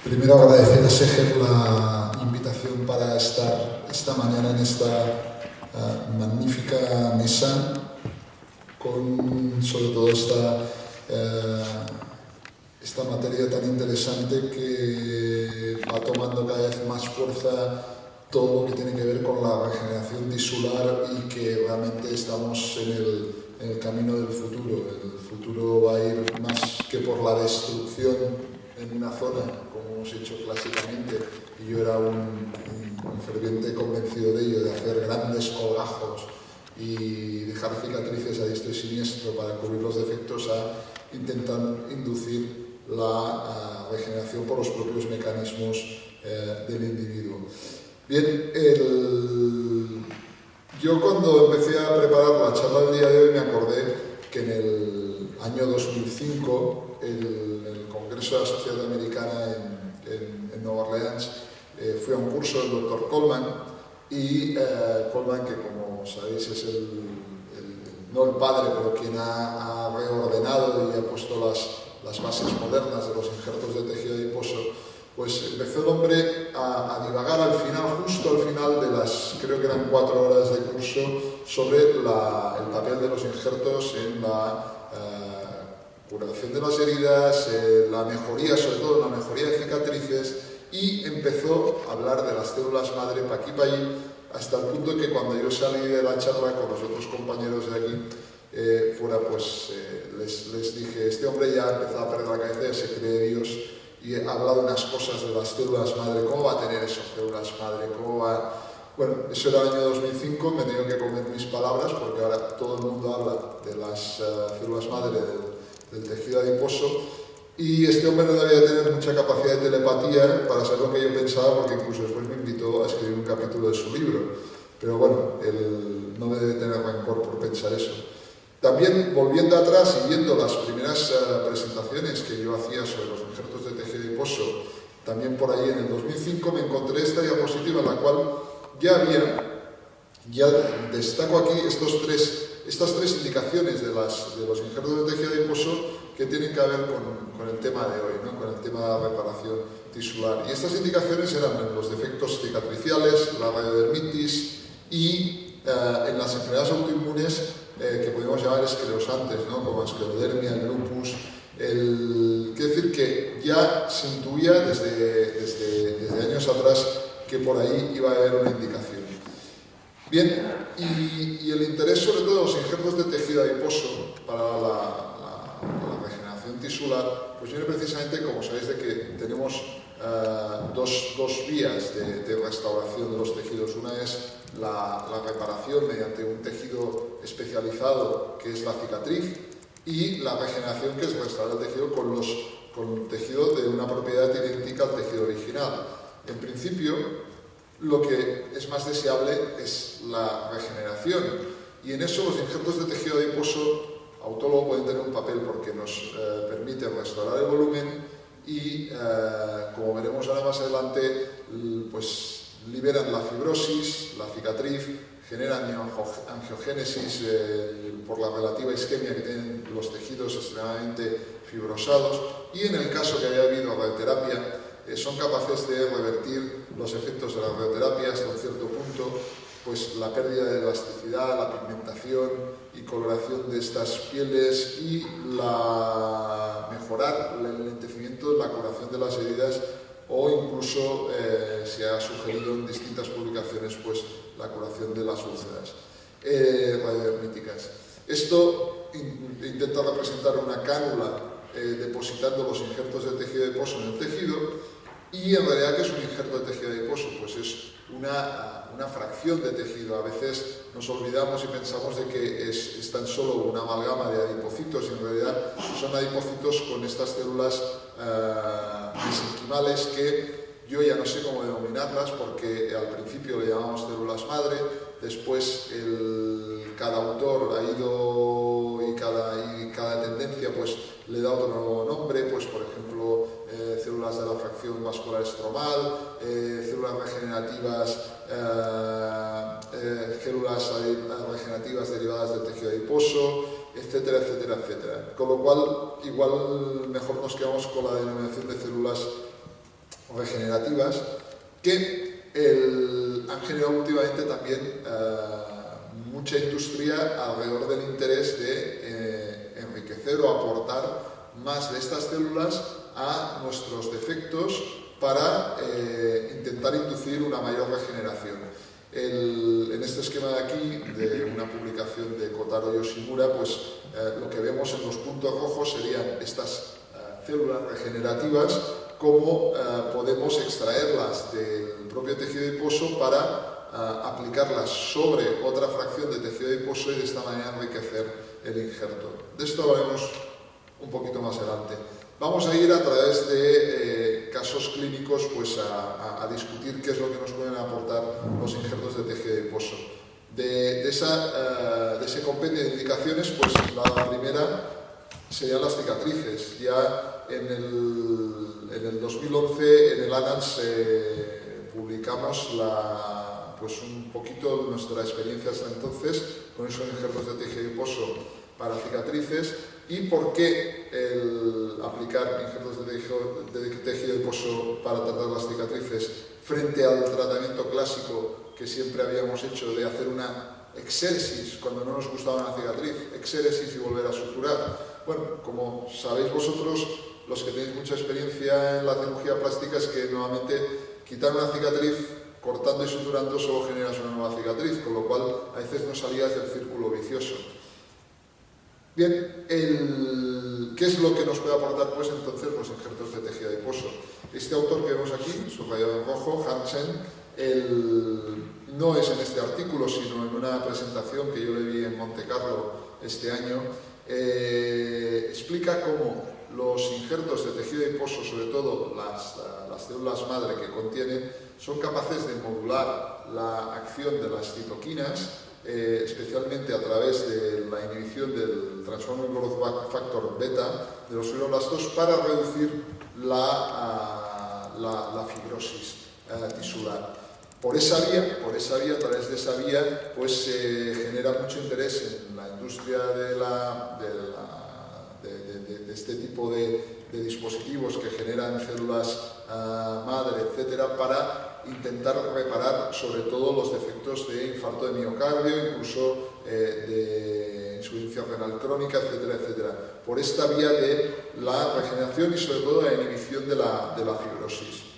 Primero agradecer a Seger la invitación para estar esta mañana en esta magnífica mesa con sobre todo esta materia tan interesante que va tomando cada vez más fuerza, todo lo que tiene que ver con la regeneración tisular y que realmente estamos en el camino del futuro. El futuro va a ir más que por la destrucción en una zona, como hemos hecho clásicamente, y yo era un ferviente convencido de ello, de hacer grandes colgajos y dejar cicatrices a diestro y siniestro para cubrir los defectos, a intentar inducir la regeneración por los propios mecanismos del individuo. Bien, yo cuando empecé a preparar la charla del día de hoy me acordé que en el año 2005 el Congreso de la Sociedad Americana en Nueva Orleans fui a un curso del Dr. Coleman y Coleman, que como sabéis es no el padre, pero quien ha reordenado y ha puesto las bases modernas de los injertos de tejido adiposo, pues empezó el hombre a divagar al final, justo al final de creo que eran 4 horas de curso, sobre el papel de los injertos en la curación de las heridas, la mejoría, sobre todo la mejoría de cicatrices, y empezó a hablar de las células madre pa' aquí pa' allí, hasta el punto que cuando yo salí de la charla con los otros compañeros de aquí, les dije, este hombre ya ha empezado a perder la cabeza, ya se cree Dios, y ha hablado unas cosas de las células madre, cómo va a tener esas células madre, cómo va... Bueno, eso era el año 2005, me he tenido que comer mis palabras, porque ahora todo el mundo habla de las células madre del tejido adiposo, y este hombre no debía tener mucha capacidad de telepatía para saber lo que yo pensaba, porque incluso después me invitó a escribir un capítulo de su libro. Pero bueno, él no me debe tener rencor por pensar eso. También, volviendo atrás y viendo las primeras presentaciones que yo hacía sobre los injertos de tejido adiposo, también por ahí en el 2005 me encontré esta diapositiva en la cual ya destaco aquí estas tres indicaciones de los injertos de tejido adiposo que tienen que ver con el tema de hoy, ¿no? Con el tema de la reparación tisular. Y estas indicaciones eran los defectos cicatriciales, la radiodermitis y en las enfermedades autoinmunes que podemos llamar esclerosantes, ¿no? Como esclerodermia, el lupus. Quiero decir que ya se intuía desde años atrás que por ahí iba a haber una indicación. Bien, y el interés sobre todo de los injertos de tejido adiposo para la regeneración tisular, pues viene precisamente, como sabéis, de que tenemos dos vías de restauración de los tejidos. Una es la reparación mediante un tejido especializado, que es la cicatriz, y la regeneración, que es restaurar el tejido con tejido de una propiedad idéntica al tejido original. En principio, lo que es más deseable es la regeneración, y en eso los injertos de tejido adiposo autólogo pueden tener un papel, porque nos permite restaurar el volumen y, como veremos ahora más adelante, pues liberan la fibrosis, la cicatriz, generan angiogénesis por la relativa isquemia que tienen los tejidos extremadamente fibrosados, y en el caso que haya habido radioterapia, son capaces de revertir los efectos de la radioterapia hasta un cierto punto, pues la pérdida de elasticidad, la pigmentación y coloración de estas pieles, y mejorar el enlentecimiento de la curación de las heridas, o incluso se ha sugerido en distintas publicaciones pues la curación de las úlceras radiodermíticas. Esto intenta representar una cánula depositando los injertos de tejido adiposo en el tejido, y en realidad, ¿qué es un injerto de tejido adiposo? Pues es una fracción de tejido. A veces nos olvidamos y pensamos de que es tan solo una amalgama de adipocitos, y en realidad son adipocitos con estas células mesenquimales, que yo ya no sé cómo denominarlas, porque al principio le llamamos células madre, después cada autor ha ido, y cada tendencia pues le da otro nuevo nombre, pues por ejemplo células de la fracción vascular estromal, células regenerativas derivadas del tejido adiposo, etcétera, etcétera, etcétera. Con lo cual, igual mejor nos quedamos con la denominación de células regenerativas que han generado últimamente también mucha industria alrededor del interés de enriquecer o aportar más de estas células a nuestros defectos para intentar inducir una mayor regeneración. En este esquema de aquí, de una publicación de Kotaro Yoshimura, pues lo que vemos en los puntos rojos serían estas células regenerativas, cómo podemos extraerlas del propio tejido adiposo para aplicarlas sobre otra fracción de tejido adiposo y de esta manera enriquecer el injerto. De esto hablaremos un poquito más adelante. Vamos a ir a través de casos clínicos pues, a discutir qué es lo que nos pueden aportar los injertos de tejido adiposo. De ese compendio de indicaciones, pues la primera serían las cicatrices. Ya en el 2011 en el Annals publicamos pues un poquito nuestra experiencia hasta entonces con esos injertos de tejido adiposo para cicatrices y por qué el aplicar injertos de tejido adiposo para tratar las cicatrices frente al tratamiento clásico que siempre habíamos hecho de hacer una exéresis cuando no nos gustaba una cicatriz, exéresis y volver a suturar. Bueno, como sabéis vosotros, los que tenéis mucha experiencia en la cirugía plástica, es que normalmente quitar una cicatriz cortando y suturando solo generas una nueva cicatriz, con lo cual a veces no salías del círculo vicioso. Bien, ¿qué es lo que nos puede aportar pues entonces los injertos de tejido adiposo? Este autor que vemos aquí, subrayado en rojo, Hansen, no es en este artículo, sino en una presentación que yo le vi en Monte Carlo este año, explica cómo los injertos de tejido adiposo, sobre todo las células madre que contienen, son capaces de modular la acción de las citoquinas, especialmente a través de la inhibición del Transformer Growth Factor beta de los fibroblastos para reducir la fibrosis tisular. Por esa vía, a través de esa vía, pues se genera mucho interés en la industria de este tipo de dispositivos que generan células madre, etcétera, para intentar reparar sobre todo los defectos de infarto de miocardio, incluso de insuficiencia renal crónica, etcétera, etcétera, por esta vía de la regeneración y sobre todo la inhibición de la fibrosis.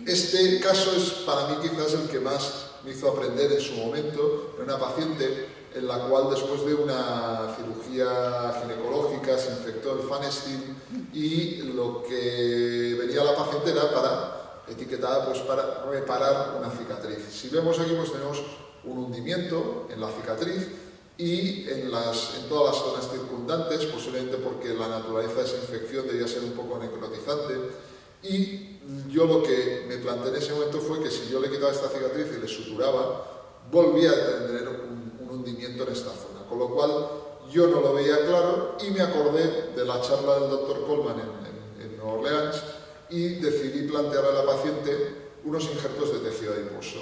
Este caso es para mí quizás el que más me hizo aprender en su momento. Era una paciente en la cual después de una cirugía ginecológica se infectó el Fanestin y lo que venía la paciente era etiquetada pues para reparar una cicatriz. Si vemos aquí pues tenemos un hundimiento en la cicatriz y en todas las zonas circundantes, posiblemente porque la naturaleza de esa infección debía ser un poco necrotizante. Y yo lo que me planteé en ese momento fue que si yo le quitaba esta cicatriz y le suturaba, volvía a tener un hundimiento en esta zona, con lo cual yo no lo veía claro y me acordé de la charla del Dr. Coleman en Nueva Orleans y decidí plantear a la paciente unos injertos de tejido adiposo.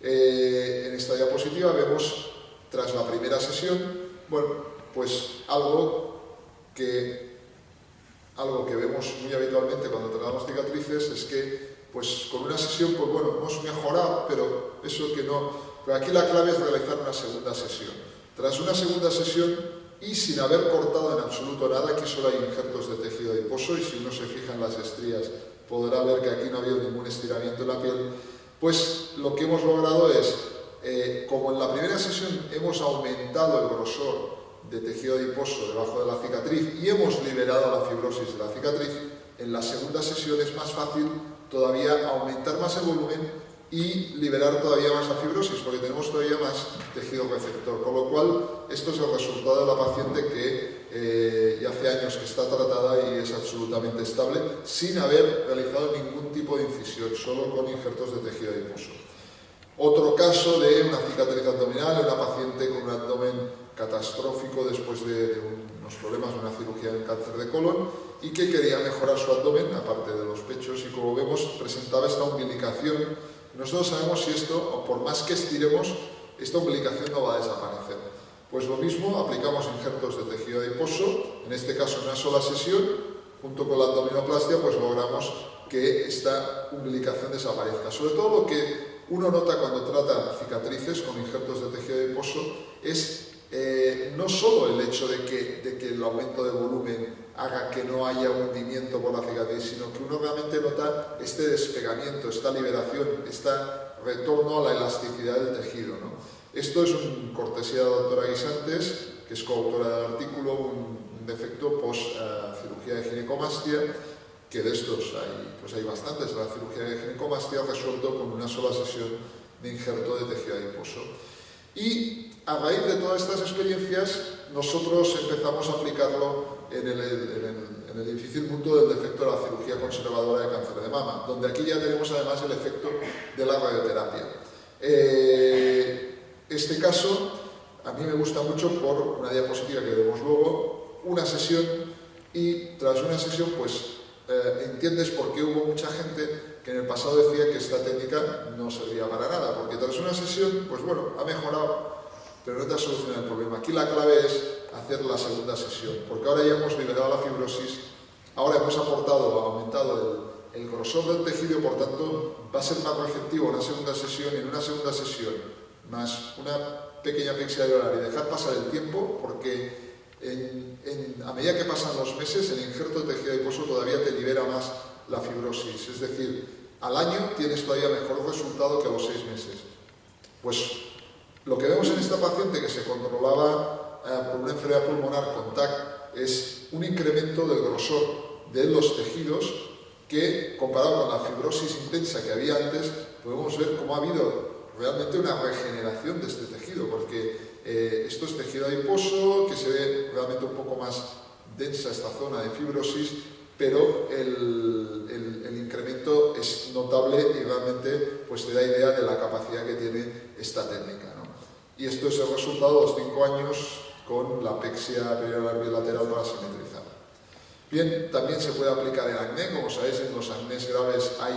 En esta diapositiva vemos, tras la primera sesión, bueno, pues algo que vemos muy habitualmente cuando tratamos cicatrices es que pues con una sesión pues bueno, hemos mejorado, pero eso que no. Pero aquí la clave es realizar una segunda sesión. Tras una segunda sesión y sin haber cortado en absoluto nada, aquí solo hay injertos de tejido adiposo y si uno se fija en las estrías podrá ver que aquí no ha habido ningún estiramiento en la piel, pues lo que hemos logrado es, como en la primera sesión hemos aumentado el grosor de tejido adiposo debajo de la cicatriz y hemos liberado la fibrosis de la cicatriz, en la segunda sesión es más fácil todavía aumentar más el volumen y liberar todavía más la fibrosis, porque tenemos todavía más tejido receptor, con lo cual esto es el resultado de la paciente que ya hace años que está tratada y es absolutamente estable, sin haber realizado ningún tipo de incisión, solo con injertos de tejido adiposo. Otro caso de una cicatriz abdominal, una paciente con un abdomen catastrófico después de unos problemas de una cirugía en cáncer de colon y que quería mejorar su abdomen, aparte de los pechos, y como vemos presentaba esta umbilicación. Nosotros sabemos si esto, por más que estiremos, esta umbilicación no va a desaparecer. Pues lo mismo, aplicamos injertos de tejido adiposo, en este caso en una sola sesión, junto con la abdominoplastia, pues logramos que esta umbilicación desaparezca. Sobre todo lo que uno nota cuando trata cicatrices con injertos de tejido adiposo es no solo el hecho de que el aumento de volumen haga que no haya hundimiento por la cicatriz, sino que uno realmente nota este despegamiento, esta liberación, este retorno a la elasticidad del tejido, ¿no? Esto es un cortesía de la doctora Guisantes, que es coautora del artículo, un defecto post-cirugía de ginecomastia, que de estos hay bastantes. La cirugía de ginecomastia resuelto con una sola sesión de injerto de tejido adiposo. Y a raíz de todas estas experiencias, nosotros empezamos a aplicarlo en el difícil mundo del defecto de la cirugía conservadora de cáncer de mama, donde aquí ya tenemos además el efecto de la radioterapia. Este caso a mí me gusta mucho por una diapositiva que veremos luego, una sesión, y tras una sesión pues entiendes por qué hubo mucha gente que en el pasado decía que esta técnica no servía para nada, porque tras una sesión, pues bueno, ha mejorado, pero no te ha solucionado el problema. Aquí la clave es hacer la segunda sesión, porque ahora ya hemos liberado la fibrosis, ahora hemos aumentado el grosor del tejido, por tanto va a ser más receptivo una segunda sesión, y en una segunda sesión más una pequeña apexia alveolar y dejar pasar el tiempo, porque a medida que pasan los meses, el injerto de tejido adiposo todavía te libera más la fibrosis, es decir, al año tienes todavía mejor resultado que a los 6 meses. Pues lo que vemos en esta paciente que se controlaba por una enfermedad pulmonar con TAC es un incremento del grosor de los tejidos que, comparado con la fibrosis intensa que había antes, podemos ver cómo ha habido realmente una regeneración de este tejido, porque esto es tejido adiposo, que se ve realmente un poco más densa esta zona de fibrosis, pero el incremento es notable y realmente pues te da idea de la capacidad que tiene esta técnica, ¿no? Y esto es el resultado de los 5 años con la apexia perioral bilateral parasimetrizada. Bien, también se puede aplicar en acné. Como sabéis, en los acnés graves hay,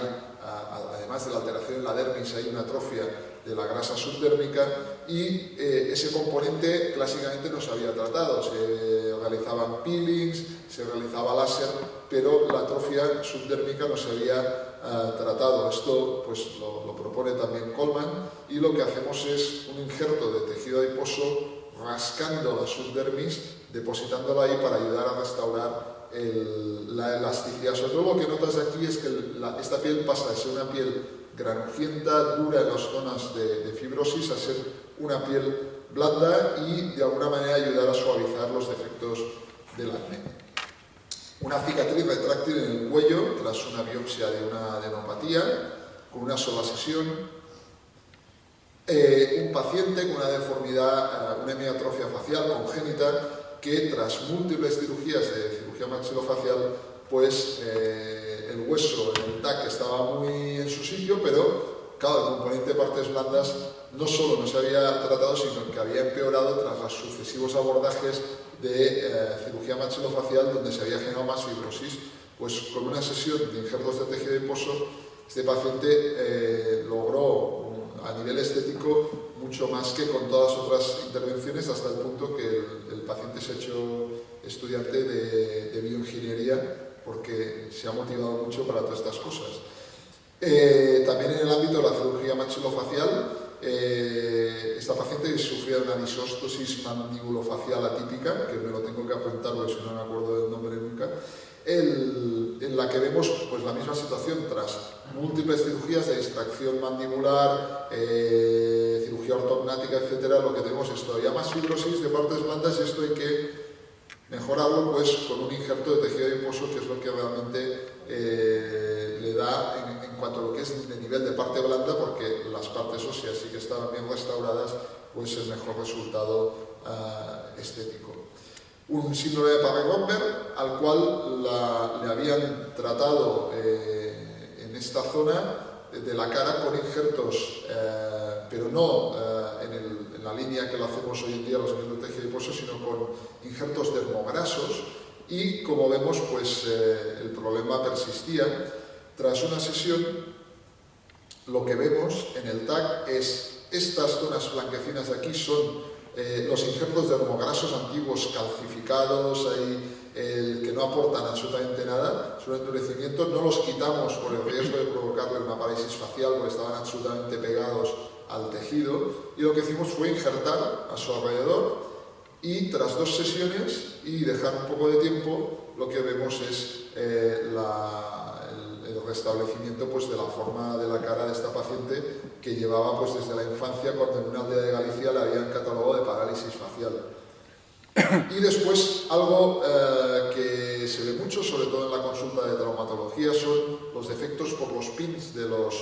además de la alteración en la dermis, hay una atrofia de la grasa subdérmica, y ese componente clásicamente no se había tratado. Se realizaban peelings, se realizaba láser, pero la atrofia subdérmica no se había tratado. Esto pues lo propone también Coleman, y lo que hacemos es un injerto de tejido adiposo rascando la subdermis, depositándola ahí para ayudar a restaurar la elasticidad. Sobre todo lo que notas aquí es que esta piel pasa de ser una piel granujienta, dura en las zonas de fibrosis, a ser una piel blanda y de alguna manera ayudar a suavizar los defectos del acné. Una cicatriz retráctil en el cuello tras una biopsia de una adenopatía con una sola sesión. Un paciente con una deformidad, una hemiatrofia facial congénita, que tras múltiples cirugías de cirugía maxilofacial, pues el hueso en el TAC estaba muy en su sitio, pero claro, el componente de partes blandas no solo no se había tratado, sino que había empeorado tras los sucesivos abordajes de cirugía maxilofacial, donde se había generado más fibrosis. Pues con una sesión de injertos de tejido adiposo, este paciente logró a nivel estético mucho más que con todas las otras intervenciones, hasta el punto que el paciente se ha hecho estudiante de bioingeniería, porque se ha motivado mucho para todas estas cosas. También en el ámbito de la cirugía maxilofacial, esta paciente sufría una disóstosis mandíbulo-facial atípica, que me lo tengo que apuntar porque si no me acuerdo del nombre nunca, en la que vemos pues, la misma situación tras múltiples cirugías de extracción mandibular, cirugía ortognática, etc. Lo que tenemos es todavía más fibrosis de partes blandas, y esto hay que mejorarlo pues, con un injerto de tejido adiposo, que es lo que realmente le da en cuanto a lo que es el nivel de parte blanda, porque las partes óseas sí que estaban bien restauradas, pues el mejor resultado estético. Un síndrome de Parry-Romberg, al cual le habían tratado en esta zona de la cara con injertos, pero no en la línea que lo hacemos hoy en día los injertos de tejido adiposo, sino con injertos dermograsos, y como vemos pues el problema persistía. Tras una sesión, lo que vemos en el TAC es estas zonas blanquecinas de aquí son los injertos dermograsos antiguos calcificados, hay que no aportan absolutamente nada, es un endurecimiento, no los quitamos por el riesgo de provocarle una parálisis facial porque estaban absolutamente pegados al tejido, y lo que hicimos fue injertar a su alrededor, y tras 2 sesiones y dejar un poco de tiempo, lo que vemos es el restablecimiento pues, de la forma de la cara de esta paciente que llevaba pues, desde la infancia, cuando en una aldea de Galicia le habían catalogado de parálisis facial. Y después, algo que se ve mucho, sobre todo en la consulta de traumatología, son los defectos por los pins de los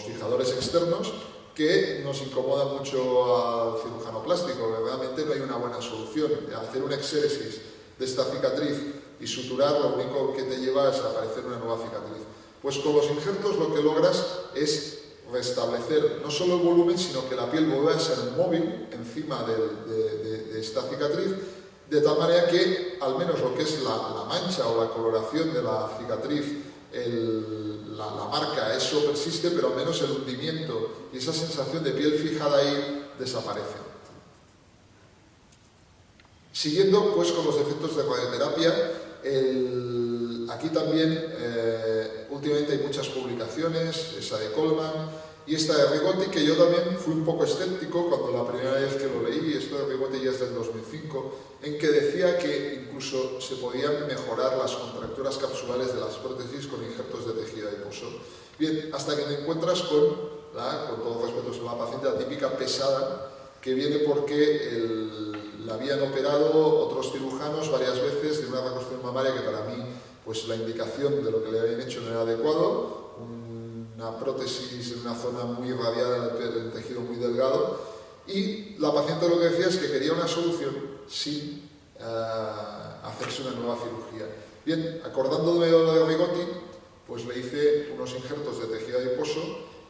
fijadores externos, que nos incomoda mucho al cirujano plástico. Realmente no hay una buena solución. Hacer una exéresis de esta cicatriz y suturar, lo único que te lleva es a aparecer una nueva cicatriz. Pues con los injertos lo que logras es restablecer no solo el volumen, sino que la piel vuelve a ser móvil encima de esta cicatriz, de tal manera que al menos lo que es la mancha o la coloración de la cicatriz, la marca, eso persiste, pero al menos el hundimiento y esa sensación de piel fijada ahí desaparece. Siguiendo pues con los efectos de radioterapia, aquí también últimamente hay muchas publicaciones, esa de Coleman y esta de Rigotti, que yo también fui un poco escéptico cuando la primera vez que lo leí, esto de Rigotti ya es del 2005, en que decía que incluso se podían mejorar las contracturas capsulares de las prótesis con injertos de tejido adiposo. Bien, hasta que te encuentras con todo respeto a la paciente, la típica pesada, que viene porque la habían operado otros cirujanos varias veces de una reconstrucción mamaria que para mí pues la indicación de lo que le habían hecho no era adecuado, una prótesis en una zona muy irradiada del tejido muy delgado, y la paciente lo que decía es que quería una solución sin hacerse una nueva cirugía. Bien, acordándome de lo de Rigotti, pues le hice unos injertos de tejido adiposo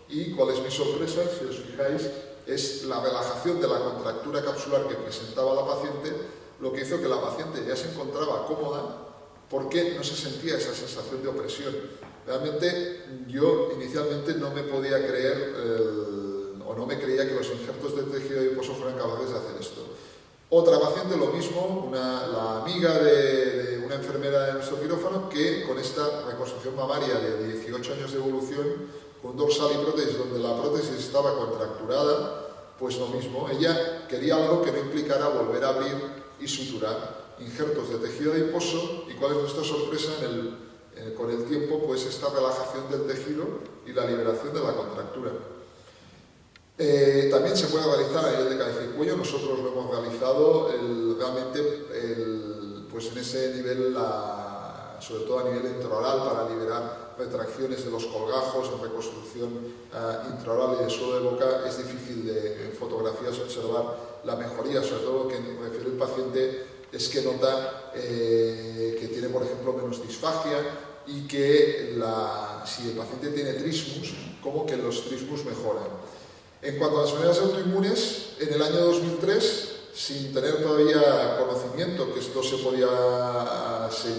y cuál es mi sorpresa, si os fijáis, es la relajación de la contractura capsular que presentaba la paciente, lo que hizo que la paciente ya se encontraba cómoda porque no se sentía esa sensación de opresión. Realmente yo inicialmente no me podía creer o no me creía que los injertos de tejido adiposo fueran capaces de hacer esto. Otra paciente lo mismo, la amiga de una enfermera de nuestro quirófano, que con esta reconstrucción mamaria de 18 años de evolución, con dorsal y prótesis, donde la prótesis estaba contracturada, pues lo mismo, ella quería algo que no implicara volver a abrir y suturar. Injertos de tejido adiposo, y cuál es nuestra sorpresa con el tiempo, pues esta relajación del tejido y la liberación de la contractura. También se puede realizar a nivel de cabeza y cuello, nosotros lo hemos realizado pues en ese nivel, sobre todo a nivel intraoral, para liberar retracciones de los colgajos en reconstrucción intraoral y de suelo de boca. Es difícil en fotografías observar la mejoría, sobre todo lo que refiere el paciente es que nota que tiene, por ejemplo, menos disfagia y que si el paciente tiene trismus, como que los trismus mejoran. En cuanto a las enfermedades autoinmunes, en el año 2003, sin tener todavía conocimiento que esto se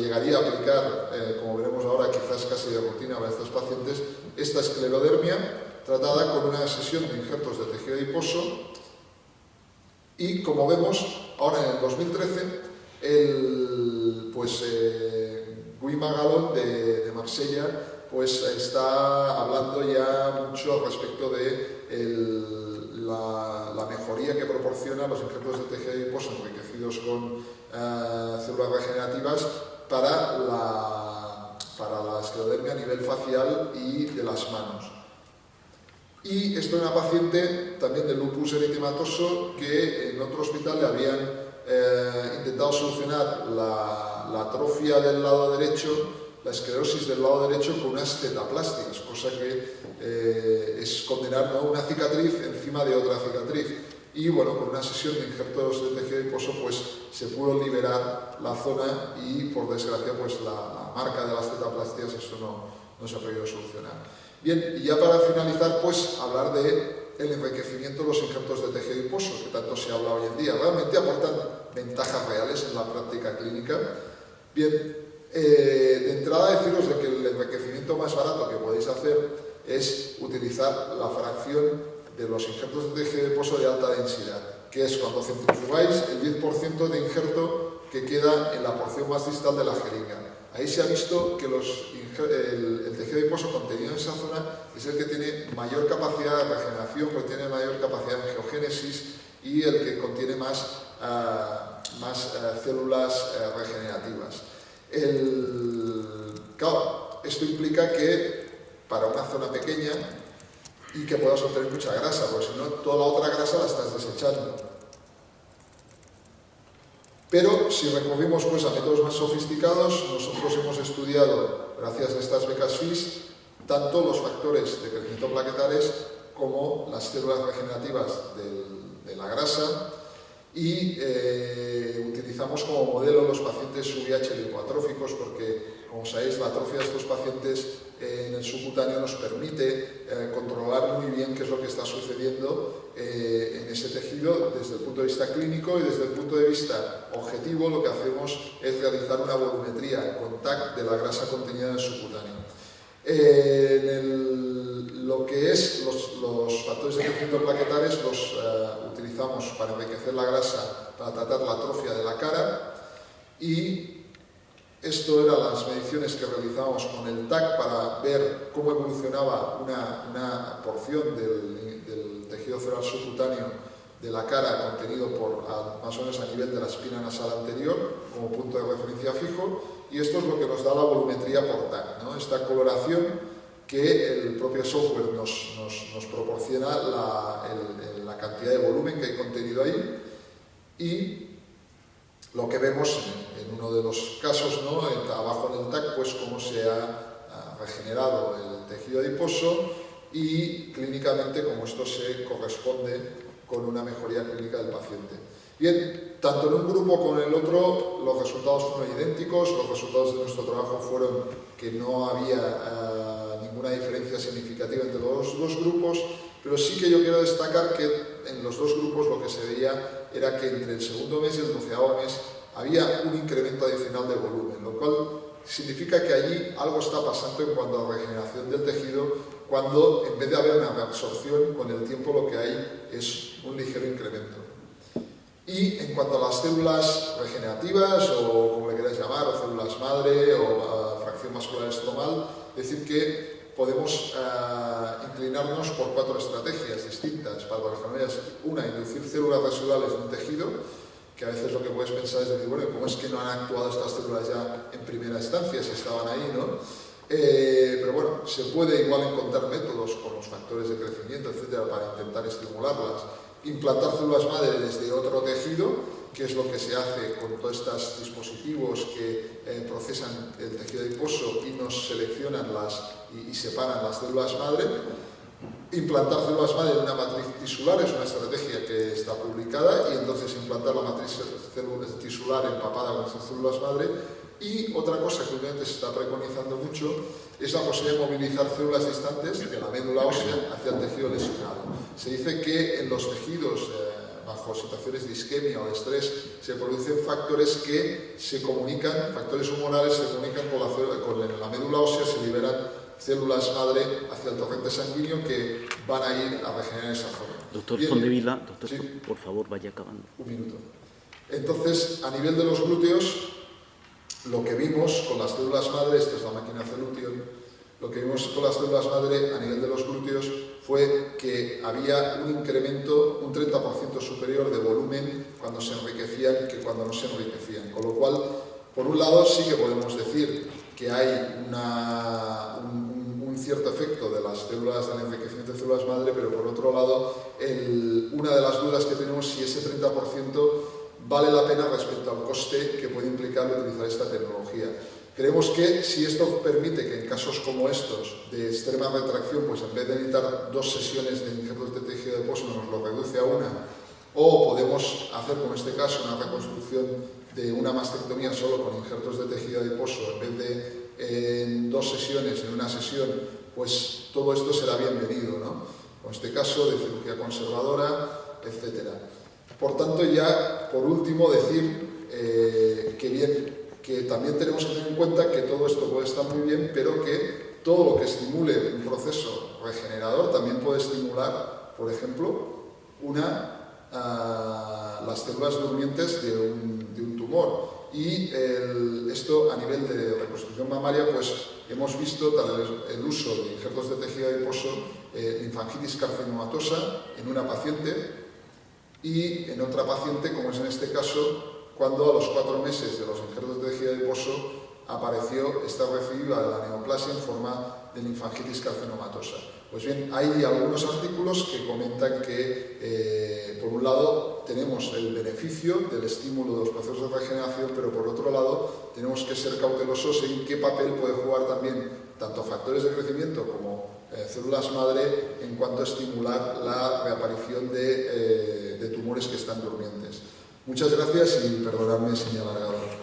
llegaría a aplicar, como veremos ahora, quizás casi de rutina para estos pacientes, esta esclerodermia, tratada con una sesión de injertos de tejido adiposo. Y como vemos, ahora en el 2013, Guy Magalón de Marsella pues está hablando ya mucho respecto de la mejoría que proporcionan los injertos de tejido adiposo enriquecidos con células regenerativas para la esclerodermia a nivel facial y de las manos. Y esto en una paciente también de lupus eritematoso que en otro hospital le habían intentado solucionar la atrofia del lado derecho, la esclerosis del lado derecho, con unas cetaplásticas, cosa que es condenar una cicatriz encima de otra cicatriz. Y bueno, con una sesión de injertos de tejido adiposo pues se pudo liberar la zona y por desgracia pues la marca de las cetaplásticas, eso no se ha podido solucionar. Bien, y ya para finalizar, pues hablar de el enriquecimiento de los injertos de tejido adiposo, que tanto se habla hoy en día. Realmente aportan ventajas reales en la práctica clínica. Bien, de entrada deciros de que el enriquecimiento más barato que podéis hacer es utilizar la fracción de los injertos de tejido adiposo de alta densidad, que es cuando centrifugáis el 10% de injerto que queda en la porción más distal de la jeringa. Ahí se ha visto que el tejido adiposo contenido en esa zona es el que tiene mayor capacidad de regeneración, porque tiene mayor capacidad de angiogénesis y el que contiene más células regenerativas. Claro, esto implica que para una zona pequeña y que puedas obtener mucha grasa, porque si no, toda la otra grasa la estás desechando. Pero si recurrimos pues, a métodos más sofisticados, nosotros hemos estudiado, gracias a estas becas FIS, tanto los factores de crecimiento plaquetales como las células regenerativas de la grasa, y utilizamos como modelo los pacientes VIH lipoatróficos porque, como sabéis, la atrofia de estos pacientes en el subcutáneo nos permite controlar muy bien qué es lo que está sucediendo en ese tejido desde el punto de vista clínico, y desde el punto de vista objetivo lo que hacemos es realizar una volumetría con TAC de la grasa contenida en el subcutáneo. Lo que es los factores de crecimiento plaquetales los utilizamos para enriquecer la grasa, para tratar la atrofia de la cara, y esto eran las mediciones que realizábamos con el TAC para ver cómo evolucionaba una porción del tejido cerebral subcutáneo de la cara contenido más o menos a nivel de la espina nasal anterior como punto de referencia fijo, y esto es lo que nos da la volumetría por TAC, ¿no? Esta coloración que el propio software nos proporciona la cantidad de volumen que hay contenido ahí, y lo que vemos en uno de los casos, ¿no? Abajo en el TAC, pues cómo se ha regenerado el tejido adiposo y clínicamente cómo esto se corresponde con una mejoría clínica del paciente. Bien, tanto en un grupo como en el otro los resultados fueron idénticos. Los resultados de nuestro trabajo fueron que no había ninguna diferencia significativa entre los dos grupos, pero sí que yo quiero destacar que en los dos grupos lo que se veía era que entre el segundo mes y el 12º mes había un incremento adicional de volumen, lo cual significa que allí algo está pasando en cuanto a regeneración del tejido, cuando en vez de haber una reabsorción, con el tiempo lo que hay es un ligero incremento. Y en cuanto a las células regenerativas, o como le queráis llamar, o células madre, o fracción vascular estromal, decir que podemos inclinarnos por 4 estrategias distintas para regenerar. Una, inducir células residuales de un tejido, que a veces lo que puedes pensar es decir, bueno, ¿cómo es que no han actuado estas células ya en primera instancia si estaban ahí, ¿no? Pero bueno, se puede igual encontrar métodos con los factores de crecimiento, etcétera, para intentar estimularlas. Implantar células madre desde otro tejido, que es lo que se hace con todos estos dispositivos que procesan el tejido adiposo y nos seleccionan y separan las células madre. Implantar células madre en una matriz tisular es una estrategia que está publicada, y entonces implantar la matriz tisular empapada con esas células madre. Y otra cosa que últimamente se está preconizando mucho es la posibilidad de movilizar células distantes de la médula ósea hacia el tejido lesionado. Se dice que en los tejidos bajo situaciones de isquemia o de estrés se producen factores que se comunican, factores humorales se comunican con la médula ósea, se liberan células madre hacia el torrente sanguíneo que van a ir a regenerar esa zona. Doctor Fondevila, doctor, sí. Por favor, vaya acabando. Un minuto. Entonces, a nivel de los glúteos, lo que vimos con las células madre, esta es la máquina Cellution, lo que vimos con las células madre a nivel de los glúteos fue que había un incremento un 30% superior de volumen cuando se enriquecían que cuando no se enriquecían. Con lo cual, por un lado, sí que podemos decir que hay un cierto efecto de las células del enriquecimiento de células madre, pero por otro lado, una de las dudas que tenemos es si ese 30% vale la pena respecto al coste que puede implicar utilizar esta tecnología. Creemos que si esto permite que en casos como estos de extrema retracción, pues en vez de necesitar 2 sesiones de injertos de tejido adiposo nos lo reduce a una, o podemos hacer como en este caso una reconstrucción de una mastectomía solo con injertos de tejido adiposo en vez de en 2 sesiones, en una sesión, pues todo esto será bienvenido, ¿no? En este caso de cirugía conservadora, etcétera. Por tanto, ya por último decir que también tenemos que tener en cuenta que todo esto puede estar muy bien, pero que todo lo que estimule un proceso regenerador también puede estimular, por ejemplo, las células durmientes de un tumor. Y esto a nivel de reconstrucción mamaria, pues hemos visto el uso de injertos de tejido adiposo, linfangitis carcinomatosa en una paciente y en otra paciente, como es en este caso, cuando a los 4 meses de los injertos de tejido adiposo apareció esta recidiva de la neoplasia en forma de linfangitis carcinomatosa. Pues bien, hay algunos artículos que comentan que, por un lado, tenemos el beneficio del estímulo de los procesos de regeneración, pero por otro lado, tenemos que ser cautelosos en qué papel puede jugar también tanto factores de crecimiento como células madre en cuanto a estimular la reaparición de tumores que están durmientes. Muchas gracias y perdonadme si me he alargado.